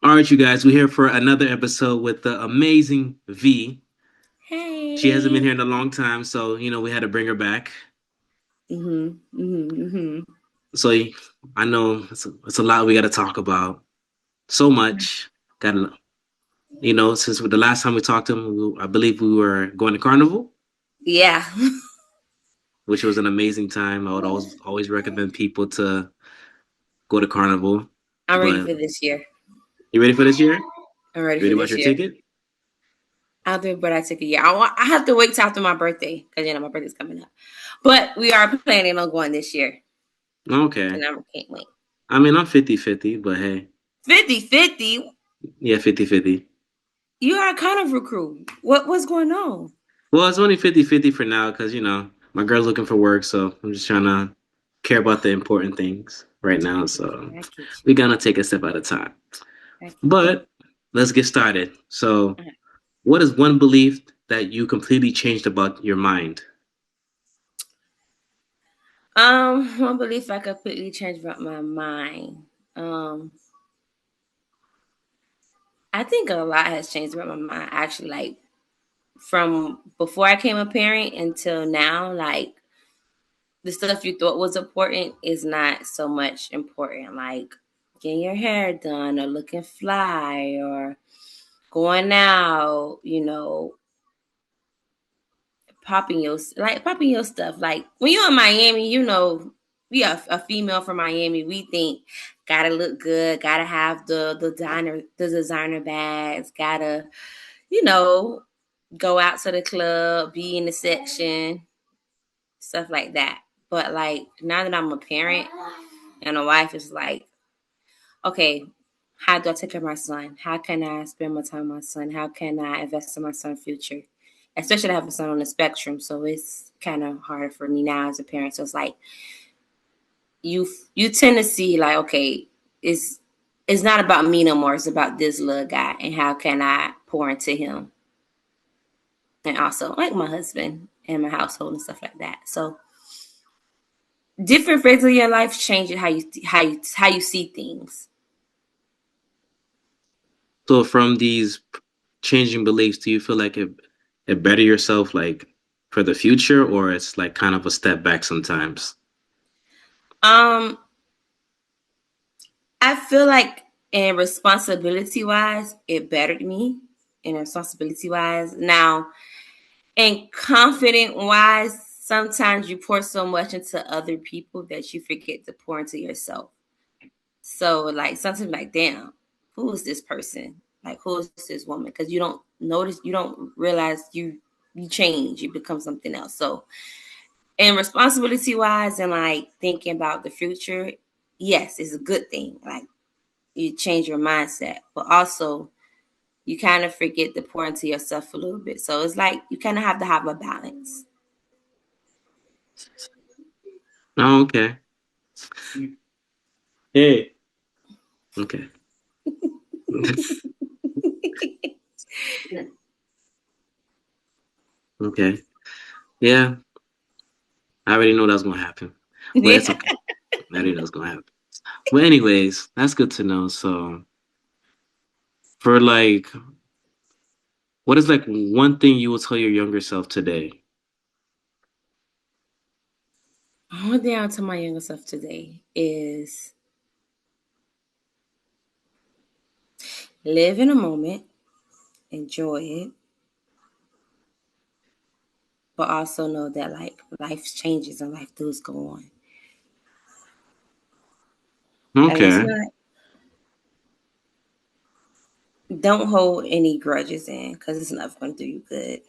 All right, you guys, we're here for another episode with the amazing V. She hasn't been Hey. here in a long time, so we had to bring her back. Mm-hmm. So I know it's a lot we got to talk about. So much. Got to, since the last time we talked to him, I believe we were going to Carnival, Yeah. which was an amazing time. I would always recommend people to go to Carnival. I'm ready But for this year. you ready for this year? You I'm ready ready for to watch this your year. ticket? I'll do it, but I took a year. I have to wait till after my birthday because my birthday's coming up. But we are planning on going this year, Okay. and I can't wait. I mean, I'm 50-50, but hey, 50-50. yeah, 50-50. You are a carnival crew. What's going on? Well, it's only 50-50 for now because, my girl's looking for work, so I'm just trying to care about the important things right I now. get So you. I get we're you. gonna take a step at a time. I get you. But let's get started. So, Okay. what is one belief that you completely changed about your mind? One belief I completely changed about my mind. Um, I think a lot has changed about my mind. Actually, like from before I became a parent until now, like the stuff you thought was important is not so much important. Like getting your hair done or looking fly or going out, popping your stuff. Like when you're in Miami, we are a female from Miami. We think gotta look good, gotta have the designer bags, gotta, you know, go out to the club, be in the section, stuff like that. But like now that I'm a parent and a wife, is like, okay, how do I take care of my son? How can I spend my time with my son? How can I invest in my son's future? Especially I have a son on the spectrum, so it's kind of hard for me now as a parent. So it's like you tend to see like, okay, it's it's not about me no more. It's about this little guy and how can I pour into him, and also like my husband and my household and stuff like that. So different phases of your life changes how you see things. So, from these changing beliefs, do you feel like it better yourself like for the future, or it's like kind of a step back sometimes? Um, I feel like in responsibility wise, it bettered me in responsibility wise. Now, in confident wise, sometimes you pour so much into other people that you forget to pour into yourself. So, like, sometimes, like, damn, who is this person? Like, who is this woman? Because you don't notice, you don't realize you change, you become something else. So, in responsibility wise, and like thinking about the future, yes, it's a good thing. Like you change your mindset, but also you kind of forget to pour into yourself a little bit. So it's like you kind of have to have a balance. Oh, okay. Hey. Okay. Okay. Yeah, I already know that's gonna happen, but it's Yeah. okay. I already know it's gonna happen. But anyways, that's good to know. So, for like, what is like one thing you will tell your younger self today? One thing I'll tell my younger self today is live in a moment, enjoy it, but also know that like life changes and life does go on. And let's Okay. not don't hold any grudges in because it's not going to do you good.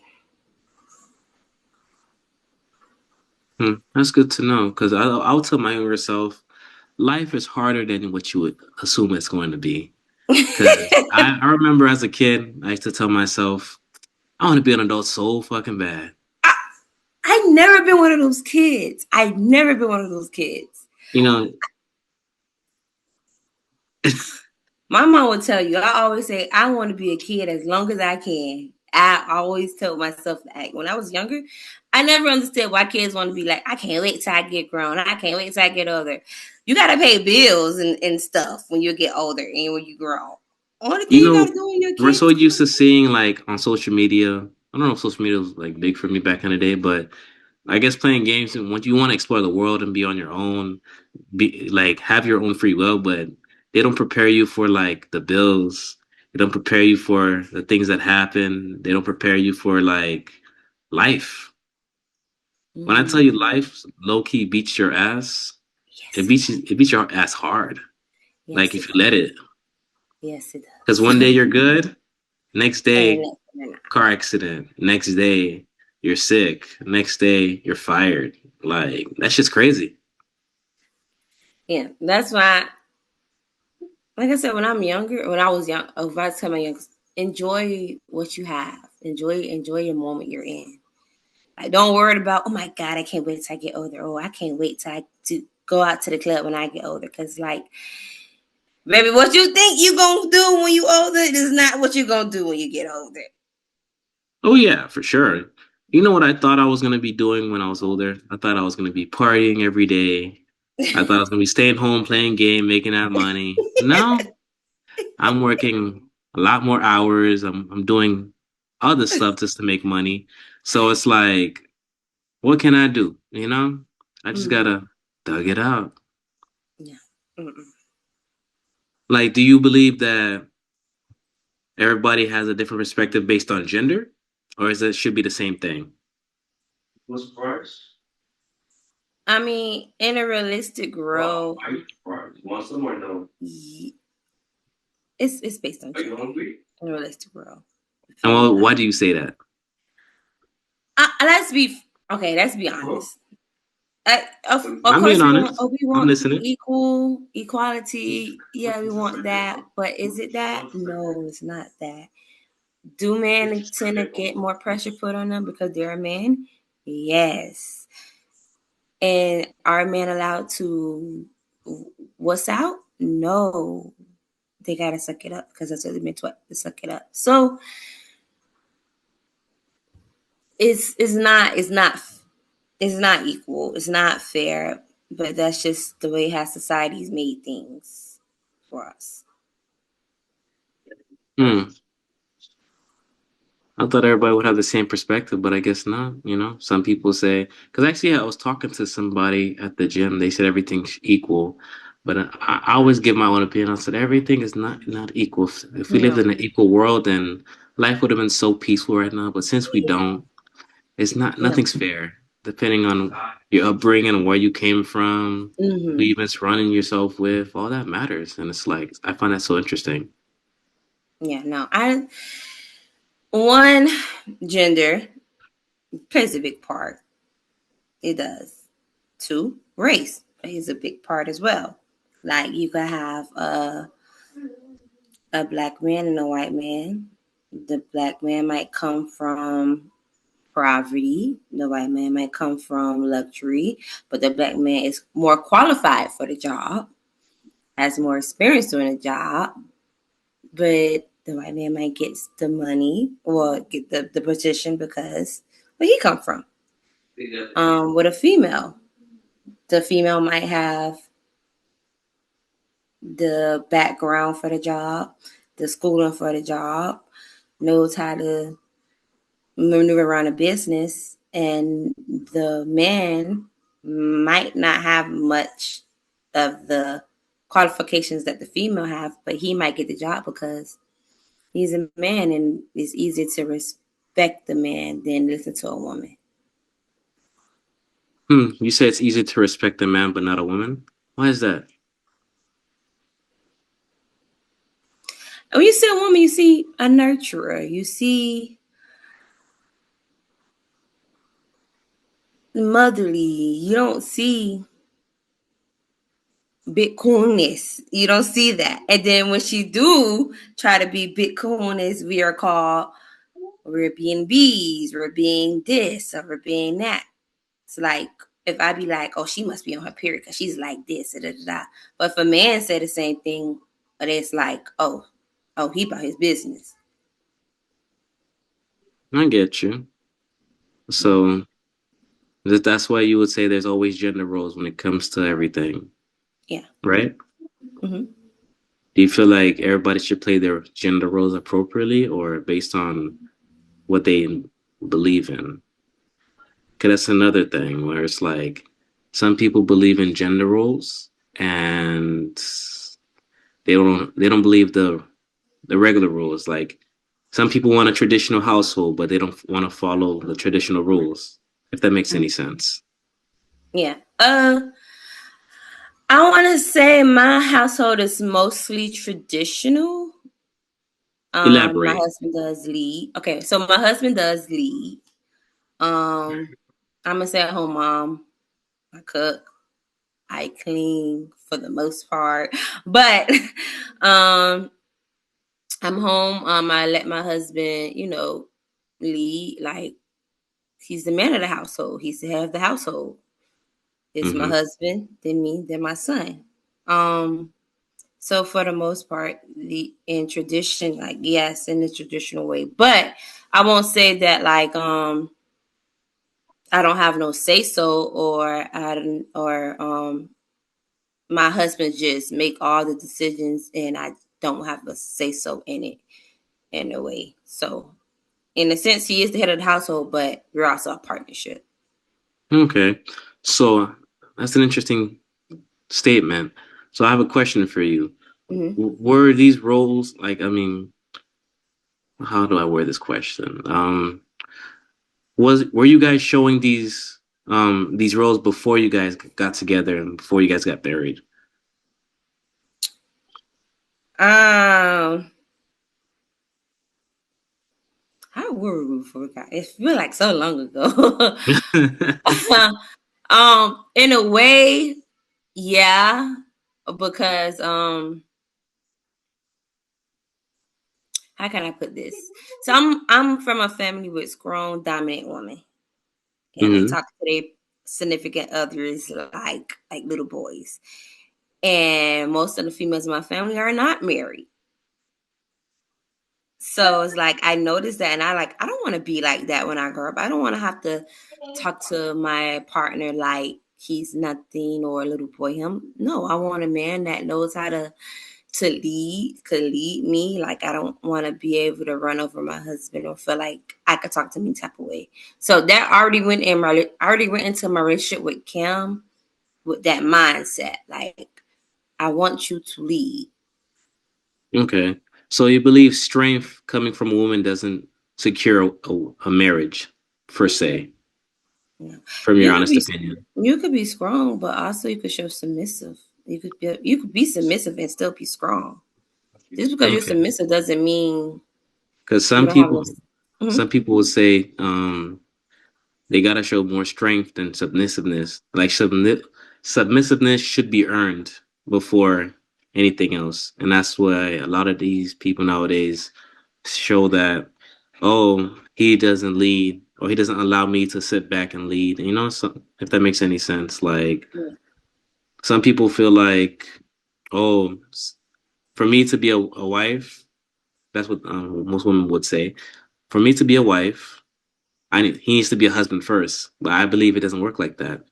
That's good to know because I'll tell my younger self, life is harder than what you would assume it's going to be. Because I remember as a kid, I used to tell myself, I want to be an adult so fucking bad. I, I never been one of those kids. I never been one of those kids. You know, My mom would tell you, I always say, I want to be a kid as long as I can. I always tell myself that. When I was younger, I never understood why kids want to be like, I can't wait till I get grown. I can't wait till I get older. You got to pay bills and stuff when you get older and when you grow. Only thing You you gotta know, do when you're a we're kid so is used play. to seeing like on social media. I don't know if social media was like big for me back in the day, but I guess playing games and when you want to explore the world and be on your own, be like have your own free will, but they don't prepare you for like the bills. They don't prepare you for the things that happen. They don't prepare you for like life. When I tell you Mm, life low key beats your ass, yes, it does. it beats your ass hard. Like Yes, if it you does. let it. Yes, it Because does. one day you're good, next And the day next thing, not. car accident. Next day, you're sick. Next day, you're fired. Like that's just crazy. Yeah, that's why. Like I said, when I'm younger, when I was young, if I tell my youngest, enjoy what you have. Enjoy your moment you're in. Like, don't worry about, oh my God, I can't wait till I get older. Oh, I can't wait to go out to the club when I get older. Cause like, baby, what you think you gonna do when you older is not what you gonna do when you get older. Oh yeah, for sure. You know what I thought I was gonna be doing when I was older? I thought I was gonna be partying every day. I thought I was gonna be staying home playing game, making that money. No, I'm working a lot more hours. I'm doing other stuff just to make money. So it's like, what can I do? You know? I just Mm-hmm. gotta dug it out. Yeah. Mm-mm. Like, do you believe that everybody has a different perspective based on gender, or is it should be the same thing? What's the price? I mean, in a realistic Well, world, I want some or no? it's based on Are you gender. hungry? In a realistic world, I And feel me? well, why do you say that? Let's be okay. Let's be honest. Of I'm being course, honest. we I'm want listening. equality. Yeah, we want that. But is it that? No, it's not that. Do men tend to get more pressure put on them because they're a man? Yes. And are men allowed to what's out? No. They gotta suck it up because that's what they've been taught to suck it up. So it's not equal. It's not fair. But that's just the way how society's made things for us. Hmm. I thought everybody would have the same perspective, but I guess not. You know, some people say because actually I was talking to somebody at the gym. They said everything's equal, but I always give my own opinion. I said everything is not equal. If we lived No. in an equal world, then life would have been so peaceful right now. But since we don't, it's not No. nothing's fair. Depending on your upbringing, where you came from, who Mm-hmm. you've been surrounding yourself with, all that matters. And it's like I find that so interesting. Yeah, no. I one gender plays a big part. It does. Two, race plays a big part as well. Like you could have a black man and a white man. The black man might come from poverty. The white man might come from luxury, but the black man is more qualified for the job, has more experience doing the job, but the white man might get the money or get the position because where he come from. With a female, the female might have the background for the job, the schooling for the job, knows how to maneuver around a business, and the man might not have much of the qualifications that the female have, but he might get the job because he's a man and it's easier to respect the man than listen to a woman. Hmm. You say it's easy to respect a man but not a woman. Why is that? And when you see a woman, you see a nurturer, you see motherly, you don't see Bitcoonness. You don't see that. And then when she do try to be Bitcoonness, we are called we're being bees, we're being this, or we're being that. It's like if I be like, oh, she must be on her period because she's like this, da, da, da, da. But if a man say the same thing, but it's like, oh, he about his business. I get you. Mm-hmm. So that's why you would say there's always gender roles when it comes to everything, Yeah. right? Mm-hmm. Do you feel like everybody should play their gender roles appropriately or based on what they believe in? Because that's another thing where it's like some people believe in gender roles and they don't believe the regular rules. Like some people want a traditional household, but they don't want to follow the traditional rules. If that makes any sense. Yeah. I want to say my household is mostly traditional. My Elaborate. husband does lead. Okay, so my husband does lead. I'm a stay-at-home mom. I cook. I clean for the most part, but um, I'm home. I let my husband, lead. Like he's the man of the household. He's the head of the household. It's my Hmm. husband, then me, then my son. Um, so for the most part, the in tradition, like yes, in the traditional way, but I won't say that like I don't have no say so or I don't or my husband just make all the decisions and I don't have a say so in it in a way. So in a sense, he is the head of the household, but we're also a partnership. Okay. So that's an interesting statement. So I have a question for you. Hmm. Were these roles like, I mean, how do I word this question? Were you guys showing these roles before you guys got together and before you guys got married? Um, how were we before we got? It feels like so long ago. In a way, yeah, because how can I put this? So I'm from a family with grown dominant women, and they Hmm. talk to their significant others like little boys. And most of the females in my family are not married. So it's like I noticed that, and I don't want to be like that when I grow up. I don't want to have to talk to my partner like he's nothing or a little boy. Him, no. I want a man that knows how to lead, could lead me. Like I don't want to be able to run over my husband or feel like I could talk to me type of way. So that I already went into my relationship with Kim with that mindset. Like I want you to lead. Okay. So you believe strength coming from a woman doesn't secure a marriage, per se, You know, from your you could honest be opinion. you could be strong, but also you could show submissive. You could be submissive and still be strong. Just because you're Okay. submissive doesn't mean Because you don't have no. some Mhm. people would say, they gotta show more strength than submissiveness. Like submissiveness should be earned before anything else, and that's why a lot of these people nowadays show that, oh, he doesn't lead or he doesn't allow me to sit back and lead. You know, so if that makes any sense, like Yeah. some people feel like, oh, for me to be a wife, that's what most women would say. For me to be a wife, he needs to be a husband first. But I believe it doesn't work like that.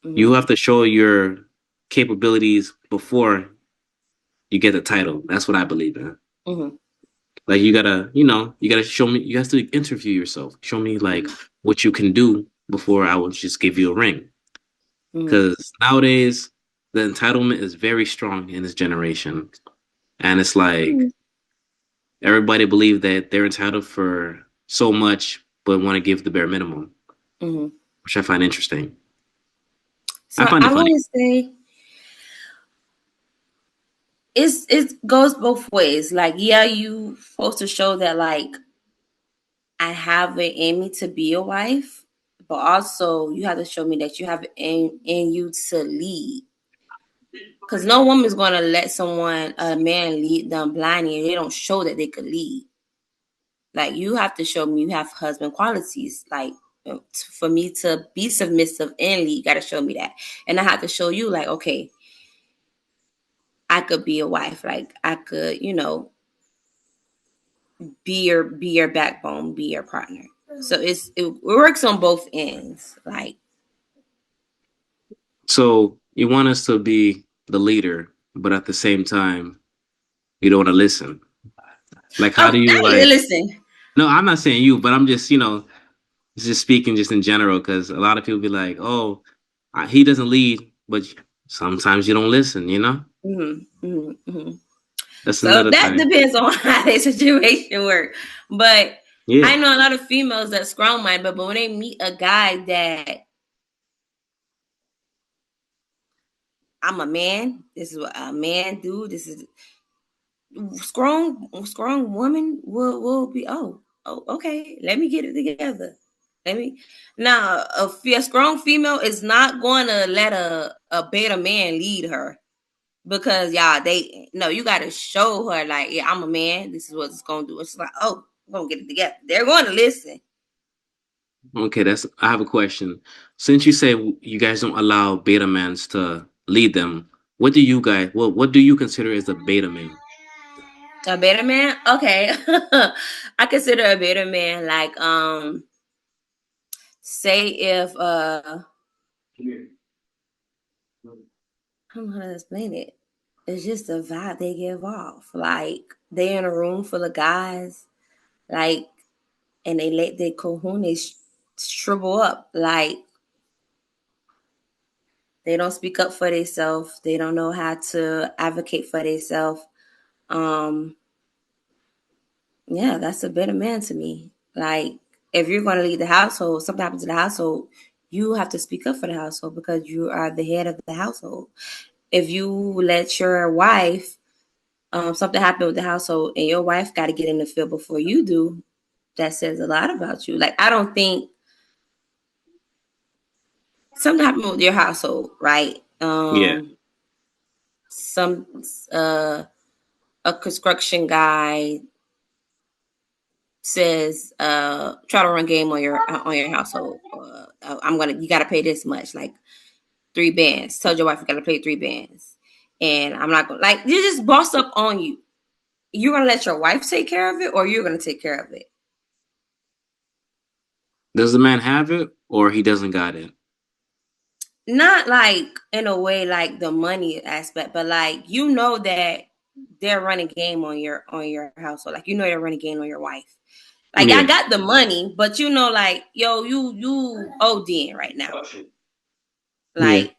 You Mhm. have to show your capabilities before you get the title. That's what I believe in. Mhm. Like you gotta show me. You have to interview yourself. Show me like what you can do before I will just give you a ring. Mhm. Because nowadays the entitlement is very strong in this generation, and it's like Mhm. everybody believe that they're entitled for so much, but want to give the bare minimum, Mhm. which I find interesting. I So find it I funny. want to say it goes both ways. Like yeah, you supposed to show that like I have it in me to be a wife, but also you have to show me that you have it in you to lead. Because no woman is going to let a man lead them blindly, and they don't show that they could lead. Like you have to show me you have husband qualities. Like for me to be submissive and lead, you got to show me that, and I have to show you like, okay, I could be a wife. Like I could, be your backbone, be your partner. So it works on both ends. Like So you want us to be the leader, but at the same time, You don't want to listen. Like, how Oh, do you like? listen. No, I'm not saying you, but I'm just just speaking just in general because a lot of people be like, oh, he doesn't lead, but sometimes you don't listen. That's So another that thing. depends on how the situation work. But Yeah. I know a lot of females that strong mind, but when they meet a guy that I'm a man, this is what a man do. This is strong woman will be. Oh, okay. Let me get it together. Let me now a strong female is not going to let a beta man lead her because y'all they no you got to show her like yeah I'm a man. This is what it's gonna do. It's like oh we're gonna get it together. They're going to listen. Okay, that's. I have a question. Since you say you guys don't allow beta mans to lead them, what do you guys? What do you consider as a beta man? A beta man? Okay. I consider a beta man like say if I don't know how to explain it. It's just a vibe they give off. Like they in a room full of guys, like and they let their cojones shrivel up. Like they don't speak up for themselves. They don't know how to advocate for themselves. Um, yeah, that's a better man to me. Like if you're going to lead the household, something happens to the household, you have to speak up for the household because you are the head of the household. If you let your wife, something happen with the household, and your wife got to get in the field before you do, that says a lot about you. Like I don't think something happened with your household, right? Yeah. Some uh, a construction guy says try to run game on your household. I'm gonna you got to pay this much, like 3 bands. Tell your wife you got to pay 3 bands, and I'm not gonna like you just boss up on you. You're gonna let your wife take care of it, or you're gonna take care of it. Does the man have it or he doesn't got it? Not like in a way like the money aspect, but like you know that they're running game on your household. Like you know they're running game on your wife. Like I Yeah. got the money, but you know, like yo, you ODing right now. Yeah. Like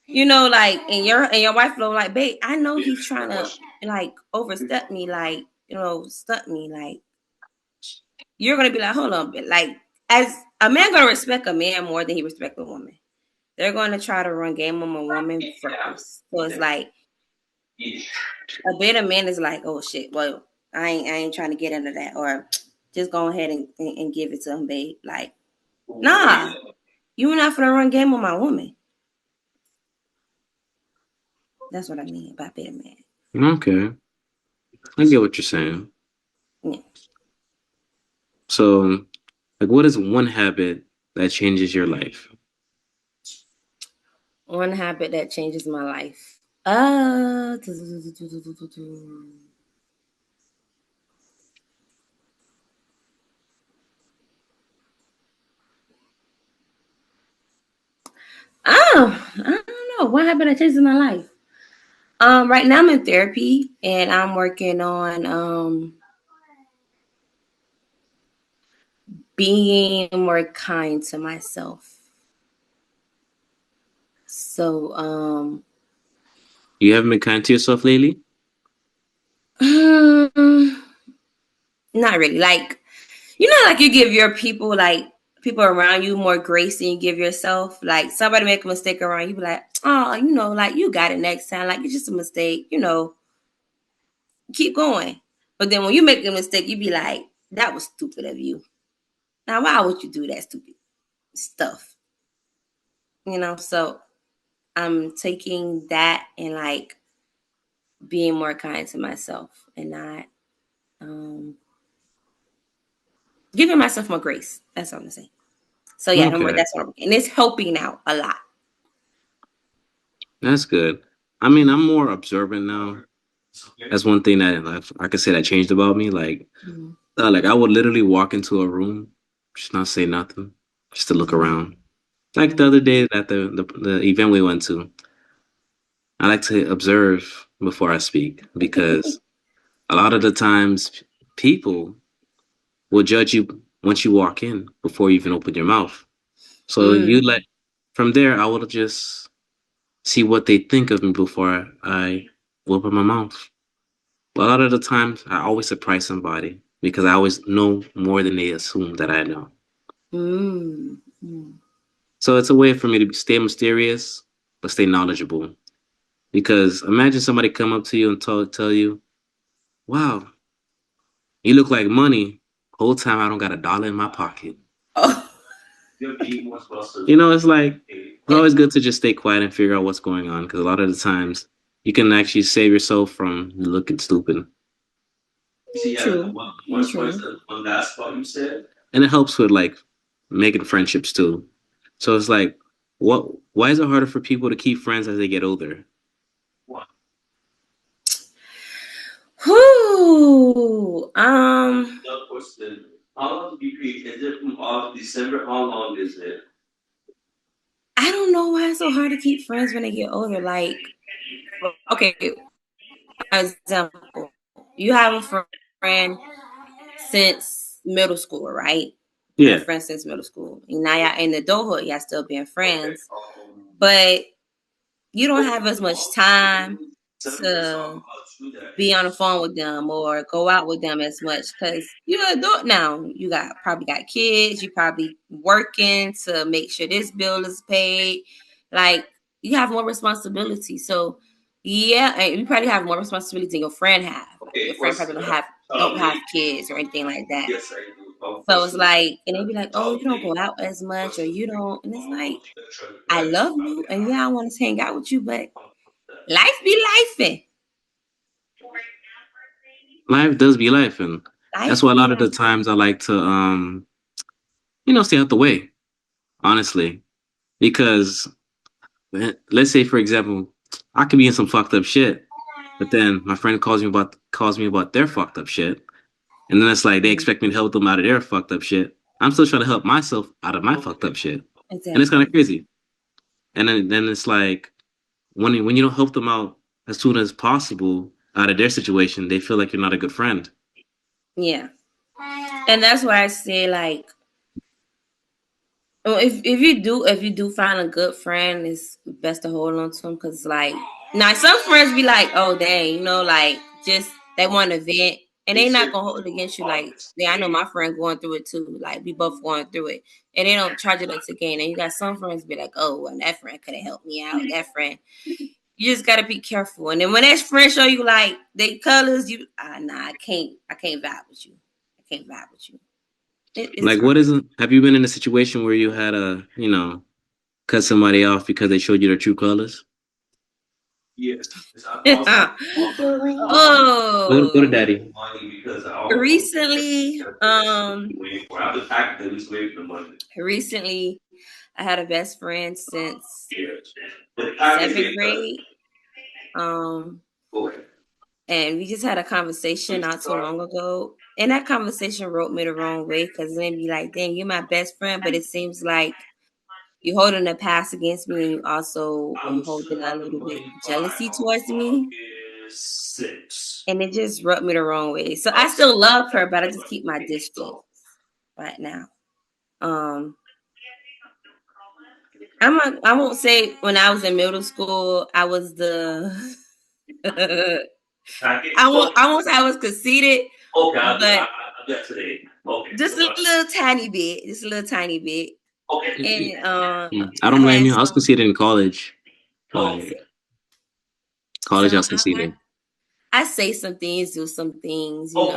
like and your wife know like, babe, I know he's trying to like overstep me, like stunt me. Like you're gonna be like, hold on, but like as a man gonna respect a man more than he respect a woman. They're gonna try to run game on a woman first. So it's like a bit of man is like, oh shit, well, I ain't trying to get into that. Or just go ahead and give it to him, babe. Like, nah, you not gonna run game on my woman. That's what I mean by bit of man. Okay. I get what you're saying. Yeah. So, like, what is one habit that changes your life? One habit that changes my life. I don't know. What habit that changes my life? Right now I'm in therapy and I'm working on being more kind to myself. So You haven't been kind to yourself lately? not really. Like like you give your people like people around you more grace than you give yourself. Like somebody make a mistake around you, be like, oh, like you got it next time. Like it's just a mistake. Keep going. But then when you make a mistake, you be like, that was stupid of you. Now why would you do that stupid stuff? So I'm taking that and like being more kind to myself and not um giving myself more grace. That's what I'm gonna say. So yeah, Okay. that's what I'm and it's helping out a lot. That's good. I mean, I'm more observant now. That's one thing that I could say that changed about me. Mhm. Like I would literally walk into a room, just not say nothing, just to look Mhm. around. Like the Mhm. other day at the event we went to, I like to observe. before I speak because a lot of the times people will judge you once you walk in before you even open your mouth. So you Mm. let from there, I will just see what they think of me before I open my mouth. But a lot of the times, I always surprise somebody because I always know more than they assume that I know. Mm. Mm. So it's a way for me to stay mysterious but stay knowledgeable. Because imagine somebody come up to you and tell you, "Wow, you look like money." Whole time I don't got $1 in my pocket. Oh. It's like it's always good to just stay quiet and figure out what's going on because a lot of the times you can actually save yourself from looking stupid. True. True. And it helps with like making friendships too. So it's like, what? Why is it harder for people to keep friends as they get older? Whoo. I don't know why it's so hard to keep friends when they get older. Like, okay, example, you have a friend since middle school, right? Had a Yeah, friend since middle school. And now y'all in adulthood, y'all still being friends. But you don't have as much time to be on the phone with them or go out with them as much because you're an adult now. You probably got kids. You probably working to make sure this bill is paid. Like you have more responsibility. So yeah, and you probably have more responsibility than your friend have. Like your friend probably don't have kids or anything like that. So it's like, and they be like, "Oh, you don't go out as much, or you don't," and it's like, I love you, and yeah, I want to hang out with you, but life be life, life does be life, and that's life why a be lot of the life. times I like to, stay out the way, honestly, because let's say, for example, I could be in some fucked up shit, but then my friend calls me about their fucked up shit, and then it's like they Mhm. expect me to help them out of their fucked up shit. I'm still trying to help myself out of my fucked up shit, and it's kind of Exactly. crazy. And then it's like when you don't help them out as soon as possible out of their situation, they feel like you're not a good friend. Yeah. And that's why I say like well, if you do find a good friend, it's best to hold on to them because like now some friends be like, oh dang, like just they want to vent and they not gonna hold it against you. Like yeah, I know my friend going through it too. Like we both going through it, and they don't charge it up to gain. And you got some friends be like, oh, well, that friend could have helped me out. That friend, you just gotta be careful. And then when that friend show you like they colors, you nah, I can't vibe with you. I can't vibe with you. It's Like, hard. what isn't? Have you been in a situation where you had to, cut somebody off because they showed you their true colors? Go to Oh, daddy. recently, recently, I had a best friend since seventh grade. Um, and we just had a conversation not too long ago. And that conversation wrote me the wrong way because then be like, dang, you're my best friend, but it seems like you're holding the past against me and you also are holding a little bit jealousy towards me. And it just rubbed me the wrong way. So I still love her, but I just keep my distance right now. Um, I won't say when I was in middle school I was the I won't say I was conceited, but just a little tiny bit, just a little tiny bit. And I I don't blame had you. I was some. conceited in college. Like college, I So was conceited. I say some things, do some things, and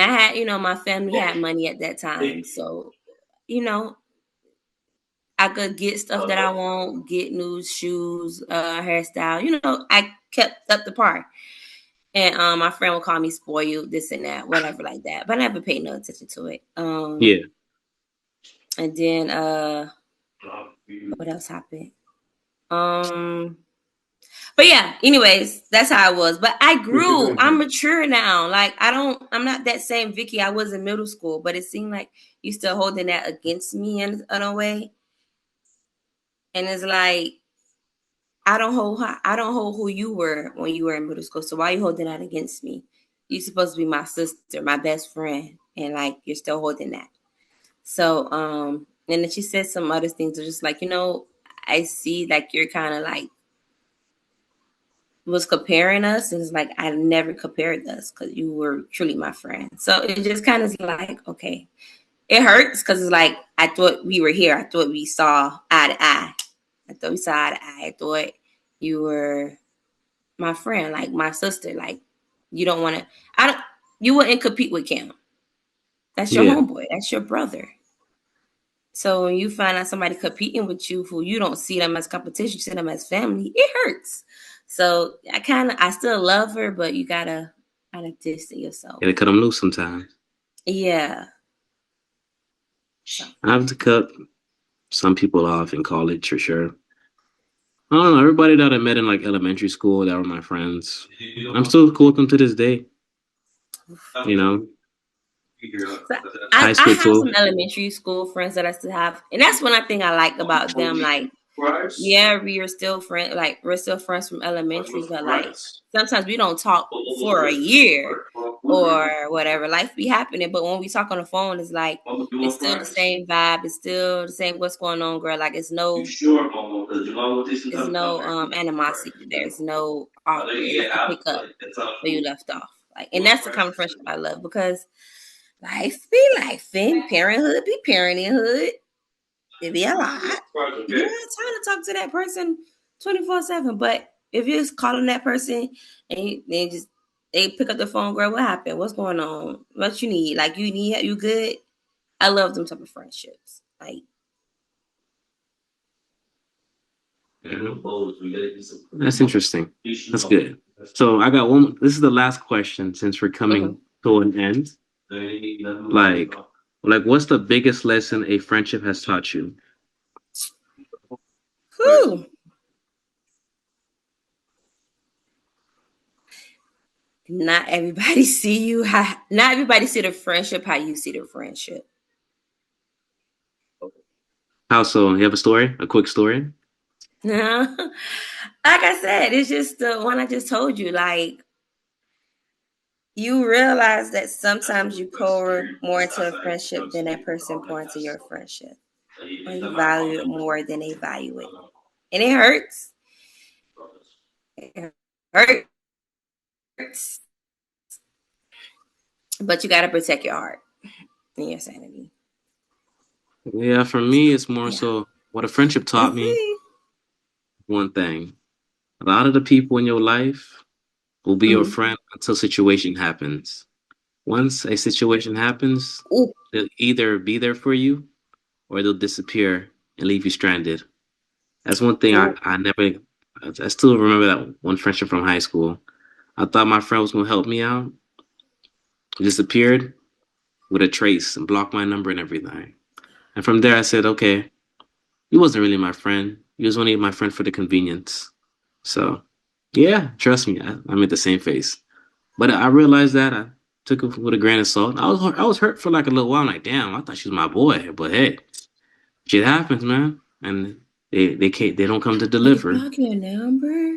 I had, my family had money at that time, so you know, I could get stuff that I want, get new shoes, hairstyle. I kept up the par. And my friend would call me spoiled, this and that, whatever like that. But I never paid no attention to it. Yeah. And then what else happened? Um but yeah, anyways, that's how I was. But I grew. I'm mature now. Like I'm not that same Vicky I was in middle school, but it seemed like you still holding that against me in a way. And it's like I don't hold who you were when you were in middle school. So why are you holding that against me? You're supposed to be my sister, my best friend, and like you're still holding that. So and then she said some other things, just like, I see like you're kind of like was comparing us, and it's like I never compared us because you were truly my friend. So it just kind of like, okay, it hurts because it's like I thought we were here. I thought we saw eye to eye. I thought we saw eye to eye. I thought you were my friend, like my sister. Like you don't want to. I don't. You wouldn't compete with Cam. That's your Yeah. homeboy. That's your brother. So when you find out somebody competing with you who you don't see them as competition, you see them as family, it hurts. So I still love her, but you gotta kind of distance yourself. Gotta cut them loose sometimes. Yeah. So. I have to cut some people off in college for sure. I don't know. Everybody that I met in like elementary school that were my friends, I'm still cool with them to this day. You know, So high I school have too. some elementary school friends that I still have, and that's one thing I like about them. Like, yeah, we are still friends. Like, we're still friends from elementary, but like sometimes we don't talk for a year or whatever. Life be happening, but when we talk on the phone, it's still the same vibe. It's still the same. What's going on, girl? Like, it's no animosity. There's no awkward. It's to pick up where you left off. Like, and that's the kind of friendship I love because life be life and parenthood be parenthood. It be a lot. You don't have time to talk to that person 24/7. But if you're just calling that person and they pick up the phone, girl, what happened? What's going on? What you need? Like you good? I love them type of friendships. Like That's interesting. That's good. So I got one. This is the last question since we're mhm. coming to an end. Like, what's the biggest lesson a friendship has taught you? Whew. Not everybody see you how not everybody see the friendship how you see the friendship. How so? You have a story? A quick story? Like I said, it's just the one I just told you. Like you realize that sometimes you pour more into a friendship than that person pour into your friendship. Or you value it more than they value it. And it hurts. It hurts. But you gotta protect your heart and your sanity. Yeah, for me, it's more Yeah. so what a friendship taught me. Mm-hmm. One thing: a lot of the people in your life will be your Mm-hmm. friend until situation happens. Once a situation happens, Ooh. they'll either be there for you or they'll disappear and leave you stranded. That's one thing Ooh. I never. I still remember that one friendship from high school. I thought my friend was gonna help me out. He disappeared with a trace and blocked my number and everything. And from there, I said, okay, he wasn't really my friend. He was only my friend for the convenience. So, yeah, trust me, I made the same face. But I realized that I took it with a grain of salt. I was hurt for like a little while. I'm like, damn, I thought she was my boy. But hey, shit happens, man. And they don't come to They deliver. block your number?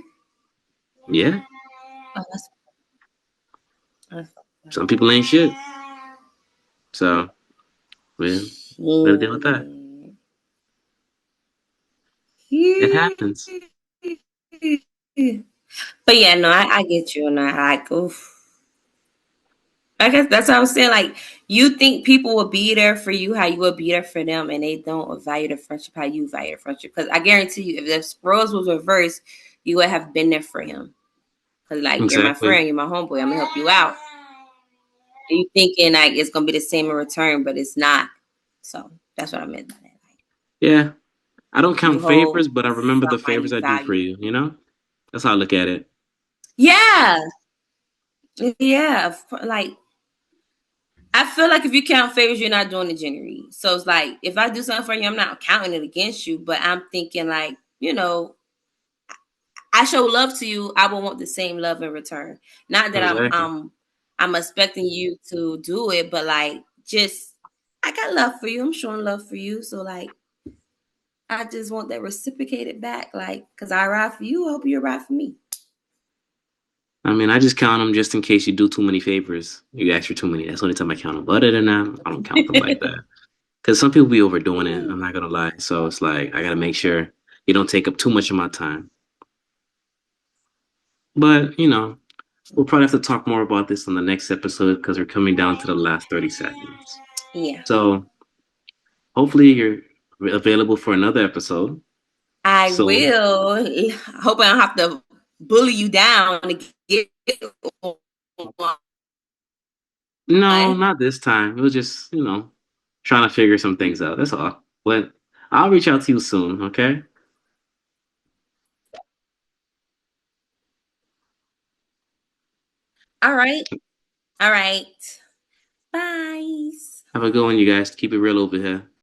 Yeah, Oh, that's some people ain't shit. So, yeah, gotta deal with that. mm. It happens. But yeah, no, I get you. And I like, oof. I guess that's what I'm saying. Like, you think people will be there for you how you will be there for them, and they don't value the friendship how you value the friendship. Because I guarantee you, if the roles was reversed, you would have been there for him. Because, like, you're my Exactly. friend, you're my homeboy, I'm going to help you out. And you thinking, like, it's going to be the same in return, but it's not. So, that's what I meant by that. Like, Yeah, I don't you count hold favors, but I remember the favors somebody I do for value. you. You know, that's how I look at it. Yeah. Yeah. Like, I feel like if you count favors, you're not doing it genuinely. So it's like if I do something for you, I'm not counting it against you, but I'm thinking like, I show love to you, I will want the same love in return. Not that Exactly. I'm expecting you to do it, but like just I got love for you. I'm showing love for you. So like I just want that reciprocated back. Like, because I ride for you, I hope you ride for me. I mean, I just count them just in case you do too many favors. You ask for too many. That's the only time I count them. But other than that, I don't count them like that. Because some people be overdoing it. I'm not gonna lie. So it's like I gotta make sure you don't take up too much of my time. But we'll probably have to talk more about this on the next episode because we're coming down to the last 30 seconds. Yeah. So hopefully you're available for another episode. I So will. I hope I don't have to bully you down to get no, one. not this time. We'll just trying to figure some things out. That's all. But I'll reach out to you soon. Okay. All right. All right. Bye. Have a good one, you guys. Keep it real over here.